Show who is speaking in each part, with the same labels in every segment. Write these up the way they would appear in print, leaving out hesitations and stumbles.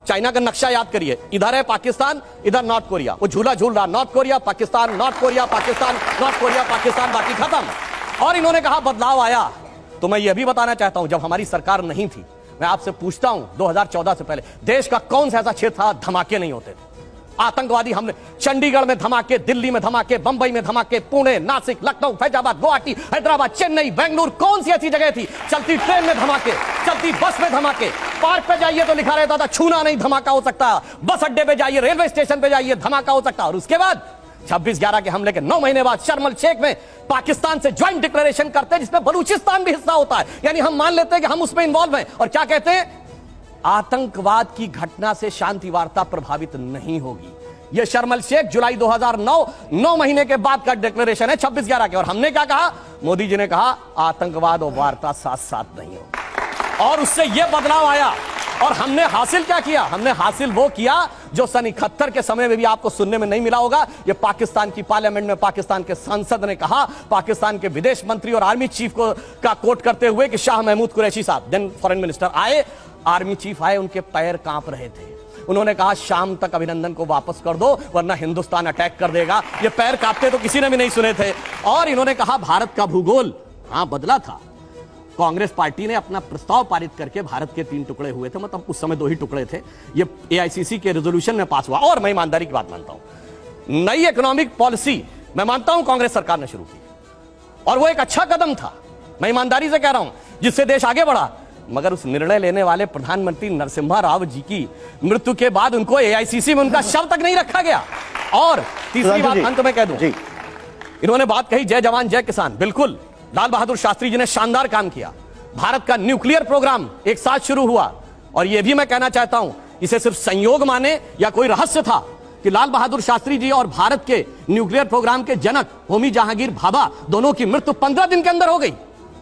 Speaker 1: China का नक्शा याद करिए, इधर है पाकिस्तान, इधर नॉर्थ कोरिया, वो झूला झूल रहा, north Korea Pakistan, north Korea Pakistan, north Korea Pakistan, बाकी खत्म। और इन्होंने कहा बदलाव आया। तो मैं यह भी बताना चाहता हूं, जब हमारी सरकार नहीं थी, मैं आपसे पूछता हूं 2014 से पहले देश का कौन सा ऐसा क्षेत्र था धमाके नहीं होते थे? आतंकवादी हमले, चंडीगढ़ में धमाके, दिल्ली में धमाके, बंबई में धमाके, पुणे, नासिक, लखनऊ, फैजाबाद, गुवाहाटी, हैदराबाद, चेन्नई, बेंगलुरु, कौन सी ऐसी जगह थी? चलती ट्रेन में धमाके, चलती बस में धमाके, पार्क पे जाइए तो लिखा रहता था छूना नहीं धमाका हो सकता, बस अड्डे पे जाइए, रेलवे स्टेशन पे जाइए धमाका हो सकता। और उसके बाद 26/11 के हमले के 9 महीने बाद शर्म अल शेख में पाकिस्तान से ज्वाइंट डिक्लेरेशन करते हैं, जिसमें बलूचिस्तान भी हिस्सा होता है, यानी हम मान लेते हैं कि हम उसमें इन्वॉल्व हैं। और क्या कहते हैं? आतंकवाद की घटना से शांति वार्ता प्रभावित नहीं होगी। यह शर्म अल शेख जुलाई 2009 9 महीने के बाद का डिक्लेरेशन है 26/11 के। और हमने क्या कहा? मोदी जी ने कहा आतंकवाद और वार्ता साथ साथ नहीं होगी। और उससे यह बदलाव आया। और हमने हासिल क्या किया? हमने हासिल वो किया जो सन 71 के समय में भी आपको सुनने में नहीं मिला होगा। यह पाकिस्तान की पार्लियामेंट में पाकिस्तान के सांसद ने कहा, पाकिस्तान के विदेश मंत्री और आर्मी चीफ को का कोट करते हुए कि शाह महमूद कुरैशी साहब देन फॉरेन मिनिस्टर आए, आर्मी चीफ आए, उनके पैर कांप रहे थे। उन्होंने कहा शाम तक अभिनंदन को वापस कर दो वरना हिंदुस्तान अटैक कर देगा। ये पैर कांपते तो किसी ने भी नहीं सुने थे। और इन्होंने कहा भारत का भूगोल बदला था। कांग्रेस पार्टी ने अपना प्रस्ताव पारित करके भारत के 3 टुकड़े हुए थे, मतलब उस समय 2 ही टुकड़े थे। ये एआईसीसी के रेजोल्यूशन में पास हुआ। और मैं ईमानदारी की बात मानता हूं, नई इकोनॉमिक पॉलिसी मैं मानता हूं कांग्रेस सरकार ने शुरू की और वो एक अच्छा कदम था, मैं ईमानदारी से कह रहा हूं, जिससे देश आगे बढ़ा। मगर उस निर्णय लेने वाले प्रधानमंत्री नरसिम्हा राव जी की मृत्यु के बाद उनको एआईसीसी में उनका शव तक नहीं रखा गया। और तीसरी बात अंत में कह दूं, इन्होंने बात कही जय जवान जय किसान। बिल्कुल, लाल बहादुर शास्त्री जी ने शानदार काम किया। भारत का न्यूक्लियर प्रोग्राम एक साथ शुरू हुआ। और यह भी मैं कहना चाहता हूं, इसे सिर्फ संयोग माने या कोई रहस्य था कि लाल बहादुर शास्त्री जी और भारत के न्यूक्लियर प्रोग्राम के जनक होमी जहांगीर भाभा दोनों की मृत्यु 15 दिन के अंदर हो गई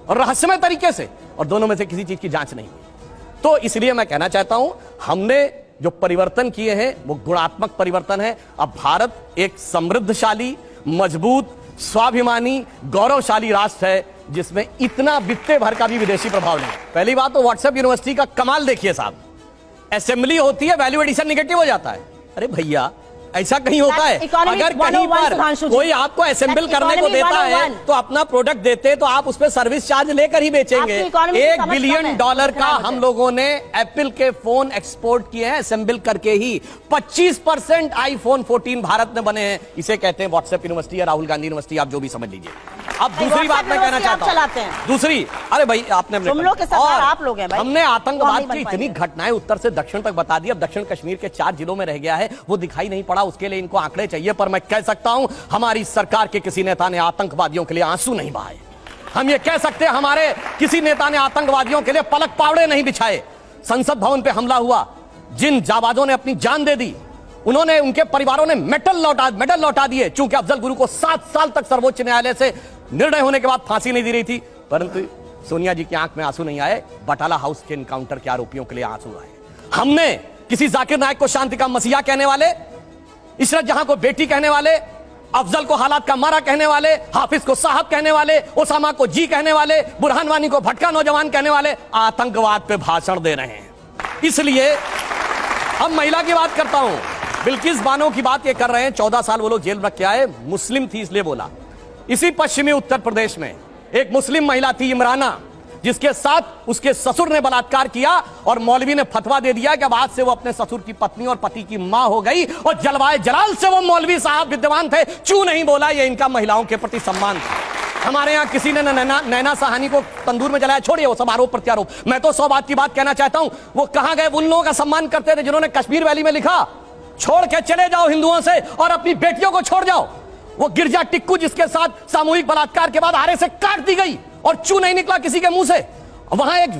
Speaker 1: और रहस्यमय तरीके से, और दोनों में से किसी चीज की जांच नहीं हुई। तो इसलिए मैं कहना चाहता हूं, हमने जो परिवर्तन किए हैं वो गुणात्मक परिवर्तन है। अब भारत एक समृद्धशाली, मजबूत, स्वाभिमानी, गौरवशाली राष्ट्र है जिसमें इतना बित्ते भर का भी विदेशी प्रभाव नहीं। पहली बात तो व्हाट्सएप यूनिवर्सिटी का कमाल देखिए साहब, असेंबली होती है, वैल्यू एडिशन निगेटिव हो जाता है। अरे भैया, ऐसा कहीं होता है? अगर कहीं पर कोई आपको असेंबल करने को देता है तो अपना प्रोडक्ट देते तो आप उस पर सर्विस चार्ज लेकर ही बेचेंगे। $1 बिलियन का हम लोगों ने एप्पल के फोन एक्सपोर्ट किए हैं असेंबल करके ही। 25% आईफोन 14 भारत में बने हैं। इसे कहते हैं व्हाट्सएप यूनिवर्सिटी या राहुल गांधी यूनिवर्सिटी, आप जो भी समझ लीजिए। अब दूसरी बात मैं कहना चाहता हूं, दूसरी, अरे भाई आपने हमने आतंकवाद की इतनी घटनाएं उत्तर से दक्षिण तक बता दी। अब दक्षिण कश्मीर के 4 जिलों में रह गया है, वो दिखाई नहीं पड़ा, उसके लिए इनको आंकड़े चाहिए। पर मैं कह सकता हूं, हमारी सरकार के किसी नेता ने आतंकवादियों के लिए आंसू नहीं बहाए। हम ये कह सकते हैं, हमारे किसी नेता ने आतंकवादियों के लिए पलक पावड़े नहीं बिछाए। संसद भवन पे हमला हुआ, जिन जाबाजों ने अपनी जान दे दी, उन्होंने, उनके परिवारों ने मेडल लौटा दिए। चूंकि अफजल गुरु को 7 साल तक सर्वोच्च न्यायालय से निर्णय होने के बाद फांसी नहीं दी रही थी, परंतु सोनिया जी की आंख में आंसू नहीं आए, बटाला हाउस के एनकाउंटर के आरोपियों के लिए आंसू आए। हमने किसी जाकिर नायक को शांति का मसीहा कहने वाले, इशरत जहां को बेटी कहने वाले, अफजल को हालात का मारा कहने वाले, हाफिज को साहब कहने वाले, ओसामा को जी कहने वाले, बुरहान वानी को भटका नौजवान कहने वाले आतंकवाद पे भाषण दे रहे हैं। इसलिए अब महिला की बात करता हूं, बिल्किस बानो की बात ये कर रहे हैं। 14 साल वो लोग जेल में रख के आए, मुस्लिम थी इसलिए बोला। इसी पश्चिमी उत्तर प्रदेश में एक मुस्लिम महिला थी इमराना, जिसके साथ उसके ससुर ने बलात्कार किया और मौलवी ने फतवा दे दिया कि अब आज से वो अपने ससुर की पत्नी और पति की मां हो गई। और जलवाए जलाल से वो मौलवी साहब विद्यमान थे, चू नहीं बोला। ये इनका महिलाओं के प्रति सम्मान था। हमारे यहां किसी ने नैना साहनी को तंदूर में जलाया, छोड़िए वो सब आरोप प्रत्यारोप। मैं तो 100 बात की बात कहना चाहता हूं, वो कहां गए उन लोगों का सम्मान करते थे जिन्होंने कश्मीर वैली में लिखा, छोड़ के चले जाओ हिंदुओं से और अपनी बेटियों को छोड़ जाओ। वो गिरजा टिक्कू जिसके साथ सामूहिक बलात्कार के बाद आरे से काट दी गई और चू नहीं निकला किसी के मुंह से। वहां एक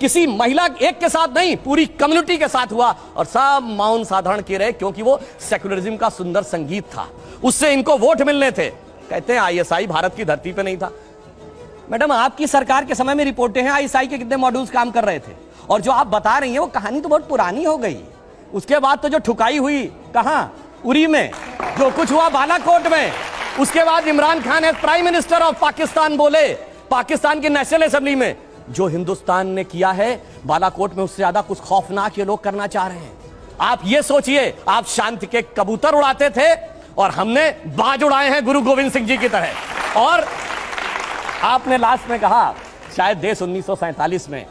Speaker 1: किसी महिला एक के साथ नहीं, पूरी कम्युनिटी के साथ हुआ और सब मौन साधारण किए रहे, क्योंकि वो सेकुलरिज्म का सुंदर संगीत था, उससे इनको वोट मिलने थे। कहते हैं आईएसआई भारत की धरती पे नहीं था। मैडम, आपकी सरकार के समय में रिपोर्टें हैं आईएसआई के कितने मॉड्यूल्स काम कर रहे थे, और जो आप बता रही हैं वो कहानी तो बहुत पुरानी हो गई। उसके बाद तो जो ठुकाई हुई कहां, उरी में, जो कुछ हुआ बालाकोट में, उसके बाद Imran Khan as prime minister of Pakistan बोले पाकिस्तान की नेशनल असेंबली में, जो हिंदुस्तान ने किया है बालाकोट में उससे ज्यादा कुछ खौफनाक ये लोग करना चाह रहे हैं। आप ये सोचिए, आप शांति के कबूतर उड़ाते थे और हमने बाज उड़ाए हैं गुरु गोविंद सिंह जी की तरह। और आपने लास्ट में कहा शायद देश 1947 में,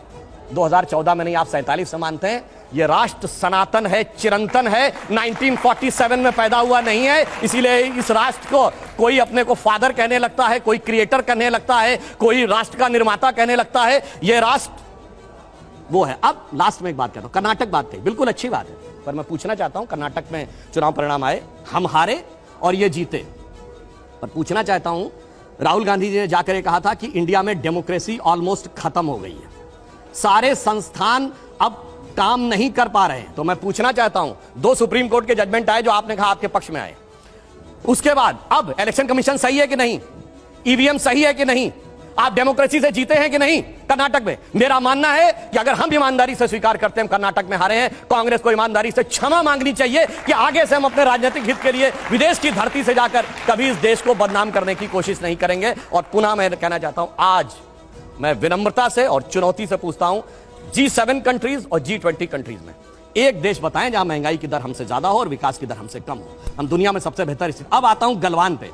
Speaker 1: 2014 में नहीं, आप 47 से मानते हैं। ये राष्ट्र सनातन है, चिरंतन है, 1947 में पैदा हुआ नहीं है। इसीलिए इस राष्ट्र को कोई अपने को फादर कहने लगता है, कोई क्रिएटर कहने लगता है, कोई राष्ट्र का निर्माता कहने लगता है। ये राष्ट्र वो है। अब लास्ट में एक बात कहता हूं, कर्नाटक बात कही, बिल्कुल अच्छी बात है, पर मैं पूछना चाहता हूं, कर्नाटक में चुनाव परिणाम आए, हम हारे और ये जीते, पर पूछना चाहता हूं, राहुल गांधी जी ने जाकर ये कहा था कि इंडिया में डेमोक्रेसी ऑलमोस्ट खत्म हो गई है, सारे संस्थान अब काम नहीं कर पा रहे हैं। तो मैं पूछना चाहता हूं, 2 सुप्रीम कोर्ट के जजमेंट आए जो आपने कहा आपके पक्ष में आए, उसके बाद अब इलेक्शन कमीशन सही है कि नहीं, ईवीएम सही है कि नहीं, आप डेमोक्रेसी से जीते हैं कि नहीं कर्नाटक में? मेरा मानना है कि अगर हम ईमानदारी से स्वीकार करते हैं हम कर्नाटक में हारे हैं, कांग्रेस को ईमानदारी से क्षमा मांगनी चाहिए कि आगे से हम अपने राजनीतिक हित के लिए विदेश की धरती से जाकर कभी इस देश को बदनाम करने की कोशिश नहीं करेंगे। और पुनः मैं कहना चाहता हूं, आज मैं विनम्रता से और चुनौती से पूछता हूं, G7 कंट्रीज और G20 कंट्रीज में एक देश बताएं जहां महंगाई की दर हमसे ज्यादा हो और विकास की दर हमसे कम हो। हम दुनिया में सबसे बेहतर स्थिति। अब आता हूं गलवान पे।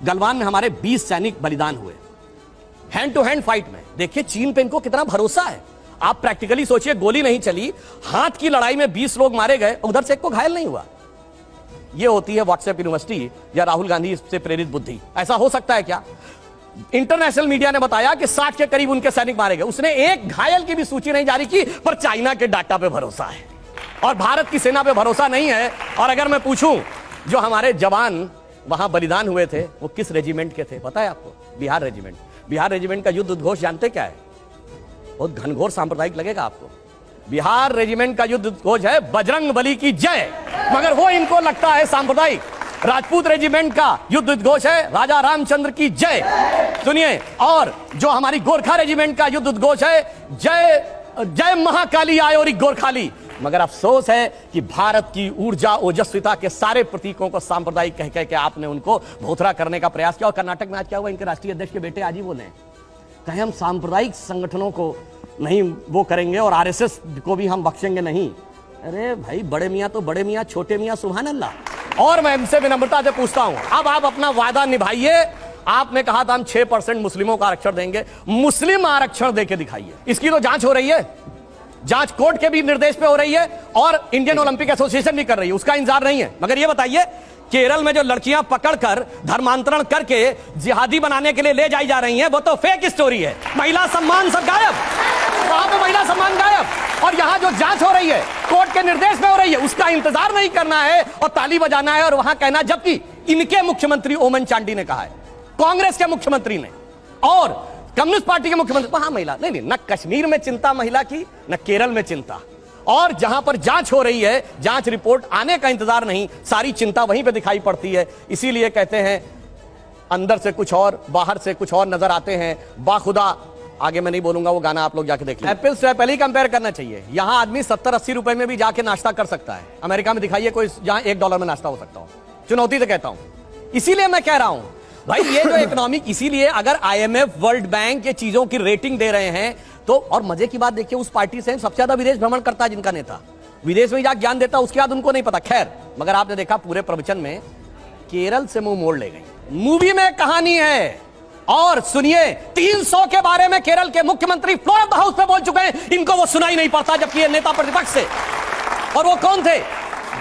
Speaker 1: गलवान में हमारे 20 सैनिक बलिदान हुए हैंड टू हैंड फाइट में। देखिए चीन पे इनको कितना भरोसा है। आप प्रैक्टिकली सोचिए, गोली नहीं चली, हाथ की लड़ाई में 20 लोग मारे गए, उधर से एक को घायल नहीं हुआ। यह होती है व्हाट्सएप यूनिवर्सिटी या राहुल गांधी से प्रेरित बुद्धि। ऐसा हो सकता है क्या? इंटरनेशनल मीडिया ने बताया कि 60 के करीब उनके सैनिक मारे गए, उसने एक घायल की भी सूची नहीं जारी की, पर चाइना के डाटा पे भरोसा है और भारत की सेना पे भरोसा नहीं है। और अगर मैं पूछूं, जो हमारे जवान वहां बलिदान हुए थे वो किस रेजिमेंट के थे पता है आपको? बिहार रेजिमेंट। बिहार रेजिमेंट का युद्ध उद्घोष जानते क्या है? बहुत घनघोर सांप्रदायिक लगेगा आपको। बिहार रेजिमेंट का युद्ध उद्घोष है बजरंग बली की जय, मगर वो इनको लगता है सांप्रदायिक। राजपूत रेजिमेंट का युद्ध उद्घोष है राजा रामचंद्र की जय, सुनिए। और जो हमारी गोरखा रेजिमेंट का युद्ध उद्घोष है जय जय महाकाली आयोरी गोरखाली। मगर अफसोस है कि भारत की ऊर्जा ओजस्विता के सारे प्रतीकों को सांप्रदायिक कह कह के आपने उनको भोथरा करने का प्रयास किया। और कर्नाटक में आज क्या हुआ? इनके राष्ट्रीय अध्यक्ष के बेटे आज ही बोले कहे हम सांप्रदायिक संगठनों को नहीं वो करेंगे और आरएसएस को भी हम बख्शेंगे नहीं। अरे भाई, बड़े मियां तो बड़े मियां, छोटे मियां सुभान अल्लाह। और मैं इनसे विनम्रता से पूछता हूं, अब आप अपना वादा निभाइए। आपने कहा था हम 6% मुस्लिमों का आरक्षण देंगे, मुस्लिम आरक्षण देके दिखाइए। इसकी तो जांच हो रही है, जांच कोर्ट के भी निर्देश पे हो रही है और इंडियन ओलंपिक एसोसिएशन भी कर रही है, उसका इंतजार नहीं है। मगर ये बताइए, केरल में जो लड़कियां पकड़कर धर्मांतरण करके जिहादी बनाने के लिए ले जाई जा रही हैं, वो तो फेक स्टोरी है। महिला सम्मान सब गायब, वहां पे महिला सम्मान गायब। और यहां जो जांच हो रही है कोर्ट के निर्देश में हो रही है, उसका इंतजार नहीं करना है और ताली बजाना है और वहां कहना। जबकि इनके मुख्यमंत्री ओमन चांडी ने कहा है, कांग्रेस के मुख्यमंत्री ने और कम्युनिस्ट पार्टी के मुख्यमंत्री, वहां महिला नहीं, न कश्मीर में चिंता महिला की, न केरल में चिंता। और जहां पर जांच हो रही है, जांच रिपोर्ट आने का इंतजार नहीं, सारी चिंता वहीं पे दिखाई पड़ती है। इसीलिए कहते हैं अंदर से कुछ और, बाहर से कुछ और नजर आते हैं। बाखुदा, आगे मैं नहीं बोलूंगा, वो गाना आप लोग जाके देख लीजिए। एप्पल से एप्पल ही कंपेयर करना चाहिए। यहां आदमी 70-80 रुपए में भी जाके नाश्ता कर सकता है। अमेरिका में दिखाइए कोई जहां $1 में नाश्ता हो सकता हो। चुनौती से कहता हूं। इसीलिए मैं कह रहा हूं भाई, ये जो इकोनॉमिक, इसीलिए अगर IMF, वर्ल्ड बैंक ये चीजों की रेटिंग दे रहे हैं तो, और मजे की बात देखिए, उस पार्टी से सबसे ज्यादा विदेश भ्रमण करता है जिनका नेता, विदेश में जाकर ज्ञान देता, उसके बाद उनको नहीं पता। खैर, मगर आपने देखा पूरे प्रवचन में केरल से मुंह मोड़ ले गई। मूवी में कहानी है। और सुनिए, 300 के बारे में केरल के मुख्यमंत्री फ्लोर ऑफ द हाउस पे बोल चुके हैं, इनको वो सुनाई नहीं पड़ता, जबकि ये नेता प्रतिपक्ष से। और वो कौन थे?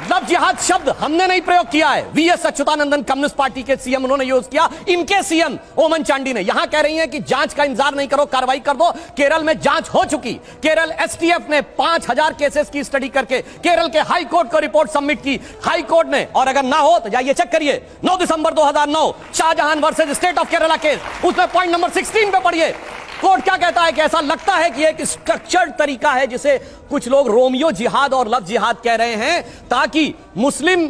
Speaker 1: लव जिहाद शब्द हमने नहीं प्रयोग किया है, वीएस अच्युतानंदन कम्युनिस्ट पार्टी के सीएम उन्होंने यूज किया, इनके सीएम ओमन चांडी ने। यहां कह रही हैं कि जांच का इंतजार नहीं करो, कार्रवाई कर दो। केरल में जांच हो चुकी। केरल एसटीएफ ने 5000 केसेस की स्टडी करके केरल के हाई कोर्ट को रिपोर्ट सबमिट की। हाई कोर्ट ने, और अगर ना हो तो जाइए चेक करिए, 9 दिसंबर 2009 Shahjahan versus state of Kerala case, उसमें पॉइंट नंबर 16 पे पढ़िए। कोर्ट क्या कहता है कि ऐसा लगता है कि एक स्ट्रक्चर्ड तरीका है जिसे कुछ लोग रोमियो जिहाद और लव जिहाद कह रहे हैं, ताकि मुस्लिम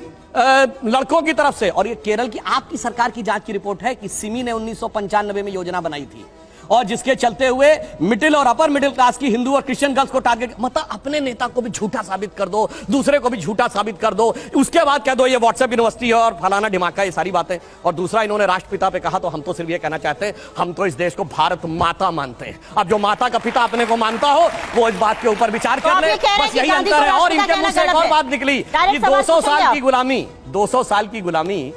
Speaker 1: लड़कों की तरफ से। और ये केरल की आपकी सरकार की जांच की रिपोर्ट है कि सिमी ने 1995 में योजना बनाई थी और जिसके चलते हुए मिडिल और अपर मिडिल क्लास की हिंदू और क्रिश्चियन गर्ल्स को टारगेट, मतलब अपने नेता को भी झूठा साबित कर दो, दूसरे को भी झूठा साबित कर दो, उसके बाद कह दो ये व्हाट्सएप यूनिवर्सिटी है और फलाना ढिमाका, ये सारी बातें। और दूसरा इन्होंने राष्ट्रपिता पे कहा, तो हम तो सिर्फ ये कहना चाहते हैं, हम तो इस देश को भारत माता मानते हैं। अब जो माता का पिता अपने को मानता हो वो इस बात के ऊपर विचार कर ले, बस यही अंतर है। और इनके मुंह से एक और बात निकली कि 200 साल की गुलामी, 200 साल की गुलामी,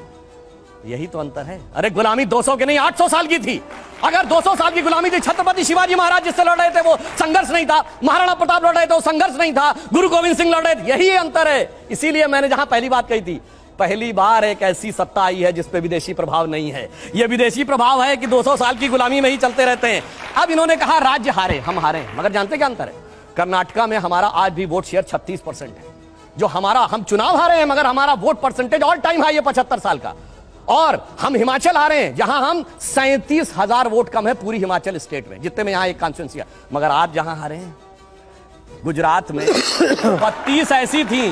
Speaker 1: यही तो अंतर है। अरे गुलामी 200 की नहीं 800 साल की थी। अगर 200 साल की गुलामी थी, छत्रपति शिवाजी महाराज जिससे लड़ रहे थे वो संघर्ष नहीं था, महाराणा प्रताप लड़ रहे थे वो संघर्ष नहीं था, गुरु गोविंद सिंह लड़ रहे थे, यही अंतर है। इसीलिए मैंने जहां पहली बात कही थी, पहली बार एक ऐसी सत्ता आई है जिस पे विदेशी प्रभाव नहीं है। यह विदेशी प्रभाव है कि 200 साल की गुलामी में ही चलते रहते हैं। अब इन्होंने कहा राज्य हारे, हम हारे, मगर जानते क्या अंतर है? कर्नाटका में हमारा आज भी वोट शेयर 36% है। जो हमारा, हम चुनाव हारे हैं मगर हमारा vote percentage all time high है 75 साल का। और हम हिमाचल हारे हैं जहां हम 37,000 वोट कम है पूरी हिमाचल स्टेट में, जितने में यहां एक कॉन्स्टिट्यूंसी है। मगर आप जहां हारे हैं गुजरात में 32 ऐसी थी,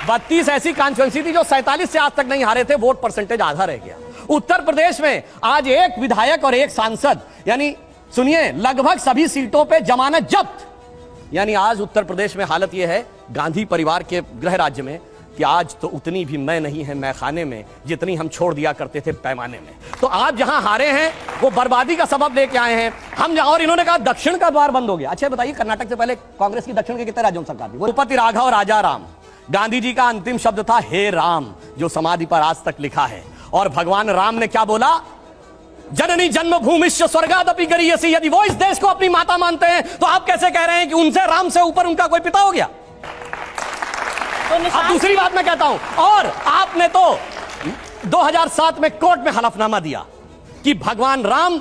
Speaker 1: 32 ऐसी कॉन्स्टिट्यूंसी थी जो 47 से आज तक नहीं हारे थे, वोट परसेंटेज आधा रह गया। उत्तर प्रदेश में आज एक विधायक और एक सांसद, यानी सुनिए लगभग सभी सीटों पे जमानत जब्त। यानी आज उत्तर प्रदेश में हालत यह है गांधी परिवार के गृह राज्य में कि आज तो उतनी भी मैं नहीं है मैं खाने में जितनी हम छोड़ दिया करते थे पैमाने में। तो आप जहां हारे हैं वो बर्बादी का सबब लेके आए हैं हम जहां। और इन्होंने कहा दक्षिण का द्वार बंद हो गया। अच्छा बताइए, कर्नाटक से पहले कांग्रेस की दक्षिण के कितने राज्यों में सरकार थी? द्रौपदी राघव राजा राम, गांधी जी का अंतिम शब्द था हे राम, जो समाधि पर आज तक लिखा है। और भगवान राम ने क्या बोला? जननी जन्मभूमिश्च स्वर्गादपि गरीयसी। यदि वो इस देश को अपनी माता मानते हैं तो आप कैसे कह रहे हैं कि उनसे, राम से ऊपर उनका कोई पिता हो गया? अब दूसरी बात मैं कहता हूं, और आपने तो 2007 में कोर्ट में हलफनामा दिया कि भगवान राम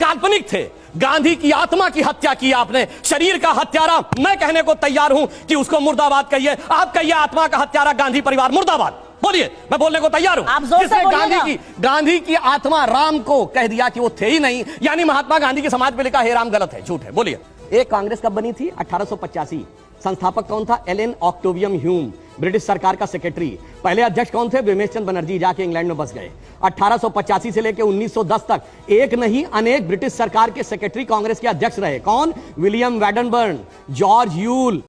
Speaker 1: काल्पनिक थे, गांधी की आत्मा की हत्या की आपने। शरीर का हत्यारा मैं कहने को तैयार हूं कि उसको मुर्दाबाद कहिए, आप कहिए आत्मा का हत्यारा गांधी परिवार मुर्दाबाद, बोलिए, मैं बोलने को तैयार हूं। जिसने गांधी की आत्मा राम को कह दिया कि वो थे ही नहीं, यानी महात्मा गांधी की समाज पे लिखा हे राम गलत है, झूठ है, बोलिए। एक कांग्रेस कब बनी थी? 1885। संस्थापक कौन था? एलन ऑक्टेवियम ह्यूम, ब्रिटिश सरकार का सेक्रेटरी। पहले अध्यक्ष कौन थे? विमेश चंद बनर्जी, जाके इंग्लैंड में बस गए। 1885 से लेकर 1910 तक एक नहीं अनेक ब्रिटिश सरकार के सेक्रेटरी कांग्रेस के अध्यक्ष रहे। कौन? William वैडनबर्न, George Yule,